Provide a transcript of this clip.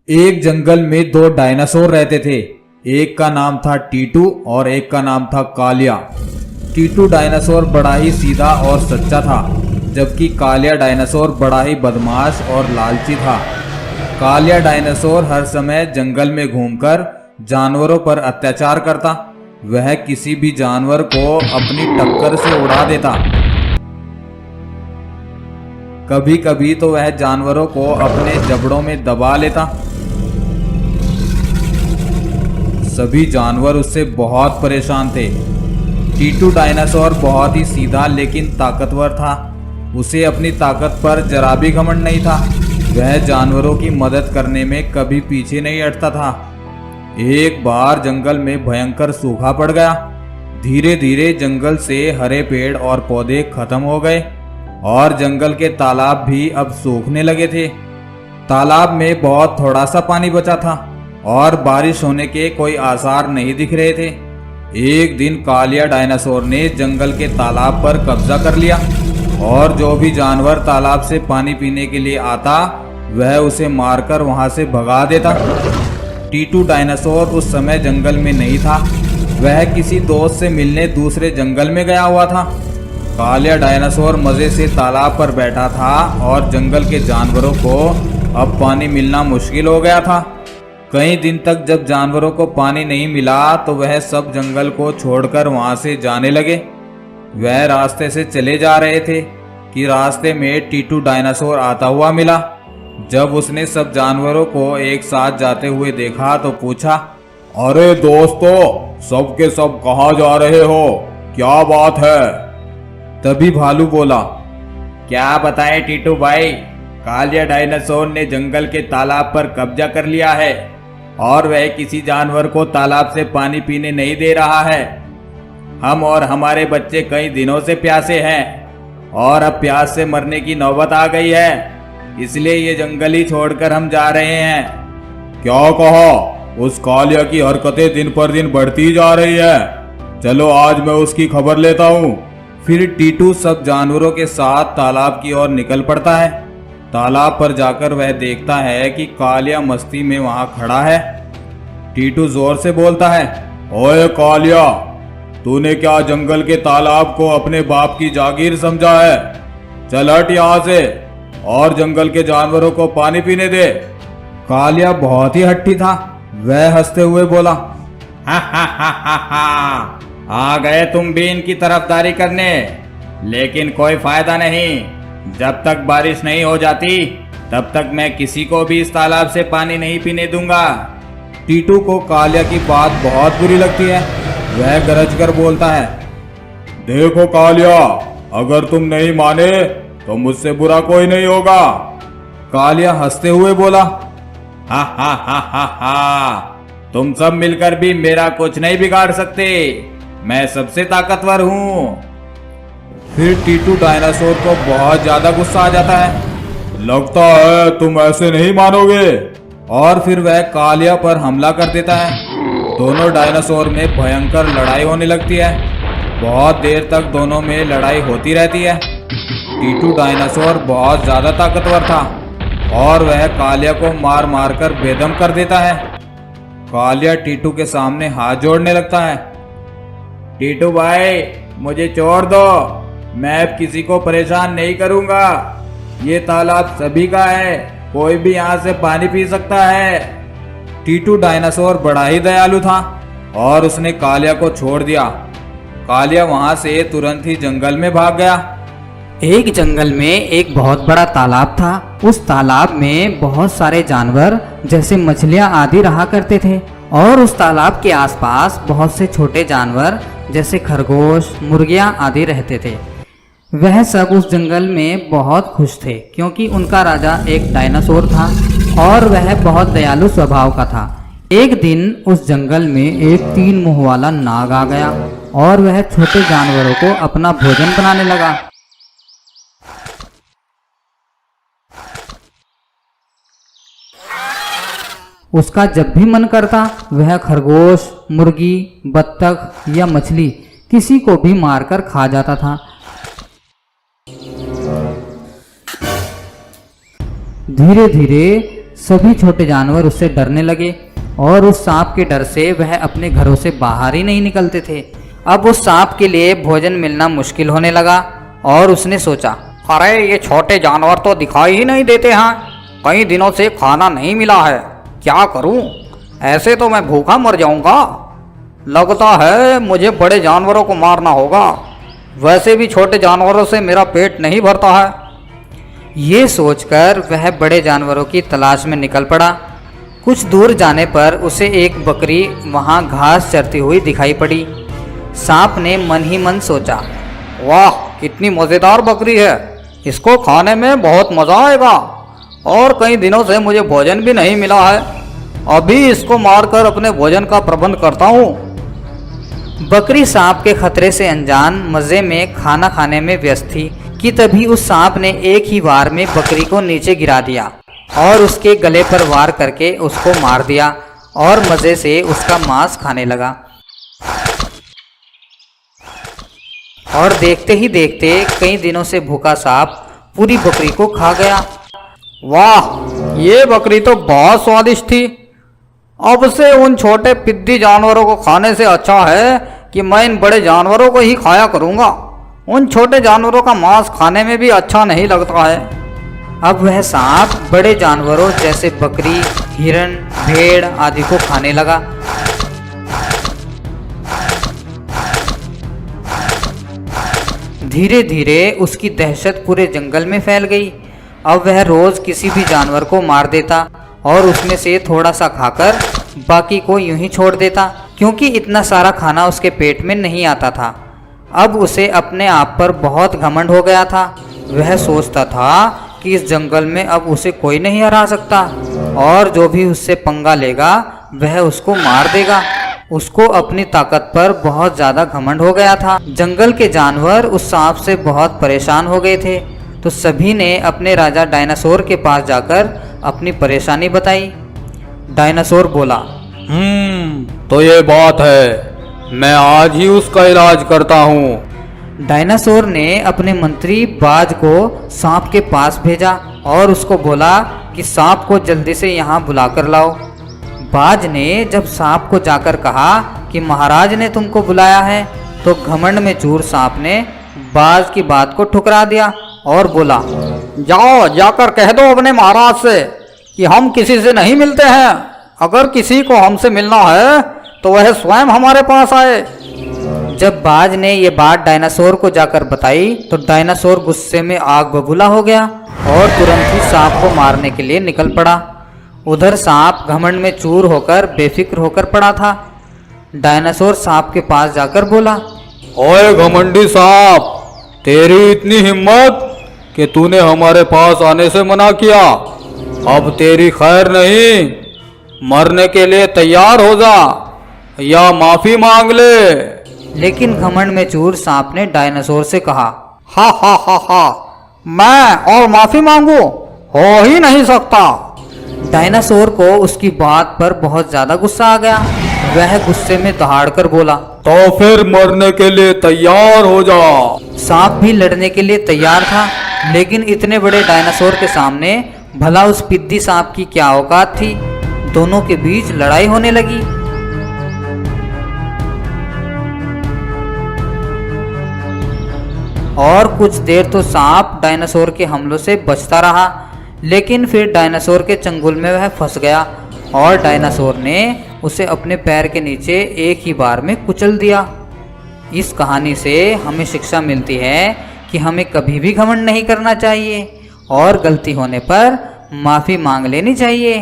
एक जंगल में दो डायनासोर रहते थे। एक का नाम था टीटू और एक का नाम था कालिया। टीटू डायनासोर बड़ा ही सीधा और सच्चा था, जबकि कालिया डायनासोर बड़ा ही बदमाश और लालची था। कालिया डायनासोर हर समय जंगल में घूमकर जानवरों पर अत्याचार करता। वह किसी भी जानवर को अपनी टक्कर से उड़ा देता। कभी कभी तो वह जानवरों को अपने जबड़ों में दबा लेता। सभी जानवर उससे बहुत परेशान थे। टीटू डायनासोर बहुत ही सीधा लेकिन ताकतवर था। उसे अपनी ताकत पर जरा भी घमंड नहीं था। वह जानवरों की मदद करने में कभी पीछे नहीं हटता था। एक बार जंगल में भयंकर सूखा पड़ गया। धीरे धीरे जंगल से हरे पेड़ और पौधे खत्म हो गए और जंगल के तालाब भी अब सूखने लगे थे। तालाब में बहुत थोड़ा सा पानी बचा था और बारिश होने के कोई आसार नहीं दिख रहे थे। एक दिन कालिया डायनासोर ने जंगल के तालाब पर कब्जा कर लिया और जो भी जानवर तालाब से पानी पीने के लिए आता वह उसे मारकर वहां से भगा देता। टीटू डायनासोर उस समय जंगल में नहीं था। वह किसी दोस्त से मिलने दूसरे जंगल में गया हुआ था। कालिया डायनासोर मजे से तालाब पर बैठा था और जंगल के जानवरों को अब पानी मिलना मुश्किल हो गया था। कई दिन तक जब जानवरों को पानी नहीं मिला तो वह सब जंगल को छोड़कर वहां से जाने लगे। वह रास्ते से चले जा रहे थे कि रास्ते में टीटू डायनासोर आता हुआ मिला। जब उसने सब जानवरों को एक साथ जाते हुए देखा तो पूछा, अरे दोस्तों, सब के सब कहाँ जा रहे हो? क्या बात है? तभी भालू बोला, क्या बताएं टीटू भाई, कालिया डायनासोर ने जंगल के तालाब पर कब्जा कर लिया है और वह किसी जानवर को तालाब से पानी पीने नहीं दे रहा है। हम और हमारे बच्चे कई दिनों से प्यासे हैं और अब प्यास से मरने की नौबत आ गई है, इसलिए ये जंगल ही छोड़कर हम जा रहे हैं। क्या कहा? उस कालिया की हरकतें दिन पर दिन बढ़ती जा रही है। चलो आज मैं उसकी खबर लेता हूँ। फिर टीटू सब जानवरों के साथ तालाब की ओर निकल पड़ता है। तालाब पर जाकर वह देखता है कि कालिया मस्ती में वहां खड़ा है। टीटू जोर से बोलता है, ओए कालिया, तूने क्या जंगल के तालाब को अपने बाप की जागीर समझा है? चल हट यहाँ से और जंगल के जानवरों को पानी पीने दे। कालिया बहुत ही हट्टी था। वह हंसते हुए बोला, हा हा हा हा हा, आ गए तुम भी इनकी तरफदारी करने, लेकिन कोई फायदा नहीं। जब तक बारिश नहीं हो जाती तब तक मैं किसी को भी इस तालाब से पानी नहीं पीने दूंगा। टीटू को कालिया की बात बहुत बुरी लगती है। वह गरज कर बोलता है, देखो कालिया, अगर तुम नहीं माने तो मुझसे बुरा कोई नहीं होगा। कालिया हंसते हुए बोला, हा हा हा हा हा, तुम सब मिलकर भी मेरा कुछ नहीं बिगाड़ सकते। मैं सबसे ताकतवर हूँ। फिर टीटू डायनासोर को बहुत ज्यादा गुस्सा आ जाता है। लगता है तुम ऐसे नहीं मानोगे। और फिर वह कालिया पर हमला कर देता है। दोनों डायनासोर में भयंकर लड़ाई होने लगती है। बहुत देर तक दोनों में लड़ाई होती रहती है। टीटू डायनासोर बहुत ज्यादा ताकतवर था और वह कालिया को मार मार कर बेदम कर देता है। कालिया टीटू के सामने हाथ जोड़ने लगता है। टीटू भाई, मुझे छोड़ दो, मैं अब किसी को परेशान नहीं करूंगा। ये तालाब सभी का है, कोई भी यहाँ से पानी पी सकता है। टीटू डायनासोर बड़ा ही दयालु था और उसने कालिया को छोड़ दिया। कालिया वहां से तुरंत ही जंगल में भाग गया। एक जंगल में एक बहुत बड़ा तालाब था। उस तालाब में बहुत सारे जानवर जैसे मछलियां आदि रहा करते थे और उस तालाब के आसपास बहुत से छोटे जानवर जैसे खरगोश, मुर्गियां आदि रहते थे। वह सब उस जंगल में बहुत खुश थे क्योंकि उनका राजा एक डायनासोर था और वह बहुत दयालु स्वभाव का था। एक दिन उस जंगल में एक 3 मुंह वाला नाग आ गया और वह छोटे जानवरों को अपना भोजन बनाने लगा। उसका जब भी मन करता वह खरगोश, मुर्गी, बत्तख या मछली किसी को भी मारकर खा जाता था। धीरे धीरे सभी छोटे जानवर उससे डरने लगे और उस सांप के डर से वह अपने घरों से बाहर ही नहीं निकलते थे। अब उस सांप के लिए भोजन मिलना मुश्किल होने लगा और उसने सोचा, अरे ये छोटे जानवर तो दिखाई ही नहीं देते हैं, कई दिनों से खाना नहीं मिला है, क्या करूं? ऐसे तो मैं भूखा मर जाऊंगा। लगता है मुझे बड़े जानवरों को मारना होगा, वैसे भी छोटे जानवरों से मेरा पेट नहीं भरता है। ये सोचकर वह बड़े जानवरों की तलाश में निकल पड़ा। कुछ दूर जाने पर उसे एक बकरी वहाँ घास चरती हुई दिखाई पड़ी। सांप ने मन ही मन सोचा, वाह कितनी मज़ेदार बकरी है, इसको खाने में बहुत मज़ा आएगा और कई दिनों से मुझे भोजन भी नहीं मिला है, अभी इसको मारकर अपने भोजन का प्रबंध करता हूँ। बकरी सांप के खतरे से अनजान मज़े में खाना खाने में व्यस्त थी कि तभी उस सांप ने एक ही वार में बकरी को नीचे गिरा दिया और उसके गले पर वार करके उसको मार दिया और मज़े से उसका मांस खाने लगा। और देखते ही देखते कई दिनों से भूखा सांप पूरी बकरी को खा गया। वाह ये बकरी तो बहुत स्वादिष्ट थी, अब से उन छोटे पिद्दी जानवरों को खाने से अच्छा है कि मैं इन बड़े जानवरों को ही खाया करूँगा। उन छोटे जानवरों का मांस खाने में भी अच्छा नहीं लगता है। अब वह सांप बड़े जानवरों जैसे बकरी, हिरण, भेड़ आदि को खाने लगा। धीरे धीरे उसकी दहशत पूरे जंगल में फैल गई। अब वह रोज किसी भी जानवर को मार देता और उसमें से थोड़ा सा खाकर बाकी को यूं ही छोड़ देता, क्योंकि इतना सारा खाना उसके पेट में नहीं आता था। अब उसे अपने आप पर बहुत घमंड हो गया था। वह सोचता था कि इस जंगल में अब उसे कोई नहीं हरा सकता और जो भी उससे पंगा लेगा वह उसको मार देगा। उसको अपनी ताकत पर बहुत ज़्यादा घमंड हो गया था। जंगल के जानवर उस सांप से बहुत परेशान हो गए थे, तो सभी ने अपने राजा डायनासोर के पास जाकर अपनी परेशानी बताई। डायनासोर बोला, तो ये बात है, मैं आज ही उसका इलाज करता हूँ। डायनासोर ने अपने मंत्री बाज को सांप के पास भेजा और उसको बोला कि सांप को जल्दी से यहाँ बुलाकर लाओ। बाज ने जब सांप को जाकर कहा कि महाराज ने तुमको बुलाया है, तो घमंड में चूर सांप ने बाज की बात को ठुकरा दिया और बोला, जाओ जाकर कह दो अपने महाराज से कि हम किसी से नहीं मिलते हैं, अगर किसी को हमसे मिलना है तो वह स्वयं हमारे पास आए। जब बाज ने ये बात डायनासोर को जाकर बताई तो डायनासोर गुस्से में आग बबूला हो गया और तुरंत ही सांप को मारने के लिए निकल पड़ा। उधर सांप घमंड में चूर होकर बेफिक्र होकर पड़ा था। डायनासोर सांप के पास जाकर बोला, ओए घमंडी सांप, तेरी इतनी हिम्मत कि तूने हमारे पास आने से मना किया, अब तेरी खैर नहीं, मरने के लिए तैयार हो जा या माफी मांग ले। लेकिन घमंड में चूर सांप ने डायनासोर से कहा, हा हा हा हा, मैं और माफी मांगू? हो ही नहीं सकता। डायनासोर को उसकी बात पर बहुत ज्यादा गुस्सा आ गया। वह गुस्से में दहाड़ कर बोला, तो फिर मरने के लिए तैयार हो जा। सांप भी लड़ने के लिए तैयार था, लेकिन इतने बड़े डायनासोर के सामने भला उस पिद्दी सांप की क्या औकात थी। दोनों के बीच लड़ाई होने लगी। और कुछ देर तो सांप डायनासोर के हमलों से बचता रहा, लेकिन फिर डायनासोर के चंगुल में वह फंस गया और डायनासोर ने उसे अपने पैर के नीचे एक ही बार में कुचल दिया। इस कहानी से हमें शिक्षा मिलती है कि हमें कभी भी घमंड नहीं करना चाहिए और गलती होने पर माफ़ी मांग लेनी चाहिए।